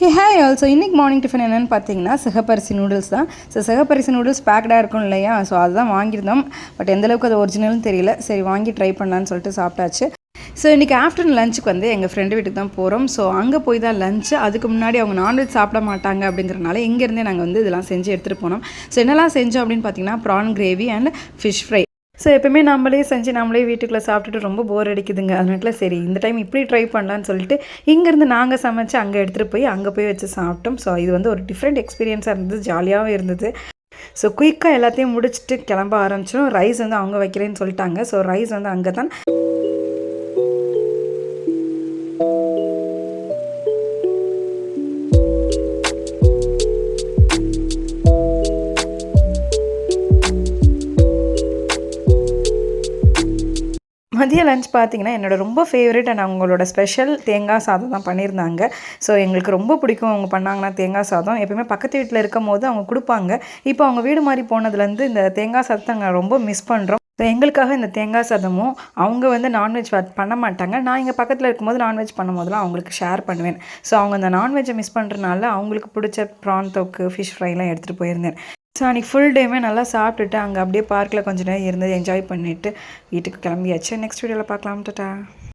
Hey hi also இன்றைக்கி morning tiffin என்னென்னு பார்த்தீங்கன்னா சிகப்பரிசி நூடுல்ஸ் தான். ஸோ சிகப்பரிசி நூடுல்ஸ் பேக்டாக இருக்கும் இல்லையா, ஸோ அதுதான் வாங்கியிருந்தோம். பட் எந்தளவுக்கு அது ஒரிஜினல்னு தெரியல. சரி வாங்கி ட்ரை பண்ணலான்னு சொல்லிட்டு சாப்பிட்டாச்சு. ஸோ இன்றைக்கி ஆஃப்டர்நூன் லஞ்சுக்கு வந்து எங்கள் ஃப்ரெண்டு வீட்டுக்கு தான் போகிறோம். ஸோ அங்கே போய் தான் லஞ்சு. அதுக்கு முன்னாடி அவங்க நான்வெஜ் சாப்பிட மாட்டாங்க அப்படிங்கிறனால இங்கேருந்தே நாங்கள் வந்து இதெல்லாம் செஞ்சு எடுத்துகிட்டு போனோம். ஸோ என்னெல்லாம் செஞ்சோம் அப்படின்னு பார்த்தீங்கன்னா prawn gravy and fish fry. So எப்போயுமே நம்மளே செஞ்சு நம்மளே வீட்டுக்குள்ளே சாப்பிட்டுட்டு ரொம்ப போர் அடிக்குதுங்க. அதனால சரி இந்த டைம் இப்படி ட்ரை பண்ணலான்னு சொல்லிட்டு இங்கேருந்து நாங்கள் சமைச்சு அங்கே எடுத்துகிட்டு போய் அங்கே போய் வச்சு சாப்பிட்டோம். ஸோ இது வந்து ஒரு டிஃப்ரெண்ட் எக்ஸ்பீரியன்ஸாக இருந்தது, ஜாலியாகவும் இருந்தது. ஸோ குயிக்காக எல்லாத்தையும் முடிச்சுட்டு கிளம்ப ஆரம்பிச்சிடும். ரைஸ் வந்து அவங்க வைக்கிறேன்னு சொல்லிட்டாங்க. ஸோ ரைஸ் வந்து அங்கே தான். மதிய லஞ்ச் பார்த்தீங்கன்னா என்னோடய ரொம்ப ஃபேவரட் அண்ட் அவங்களோட ஸ்பெஷல் தேங்காய் சாதம் தான் பண்ணியிருந்தாங்க. ஸோ எங்களுக்கு ரொம்ப பிடிக்கும் அவங்க பண்ணாங்கன்னா தேங்காய் சாதம். எப்போயுமே பக்கத்து வீட்டில் இருக்கும் போது அவங்க கொடுப்பாங்க. இப்போ அவங்க வீடு மாதிரி போனதுலேருந்து இந்த தேங்காய் சாதத்தை நாங்கள் ரொம்ப மிஸ் பண்ணுறோம். ஸோ எங்களுக்காக இந்த தேங்காய் சாதமும் அவங்க வந்து நான்வெஜ் பண்ண மாட்டாங்க. நான் இங்கே பக்கத்தில் இருக்கும்போது நான்வெஜ் பண்ணும்போதெல்லாம் அவங்களுக்கு ஷேர் பண்ணுவேன். ஸோ அவங்க அந்த நான்வெஜ்ஜை மிஸ் பண்ணுறதுனால அவங்களுக்கு பிடிச்ச ப்ரான் தொக்கு, ஃபிஷ் ஃப்ரைலாம் எடுத்துகிட்டு போயிருந்தேன். ஸோ அன்றைக்கி ஃபுல் டேமே நல்லா சாப்பிட்டுட்டு அங்கே அப்படியே பார்க்கில் கொஞ்சம் நேரம் இருந்து என்ஜாய் பண்ணிவிட்டு வீட்டுக்கு கிளம்பியாச்சு. நெக்ஸ்ட் வீடியோவில் பார்க்கலாம். டாடா.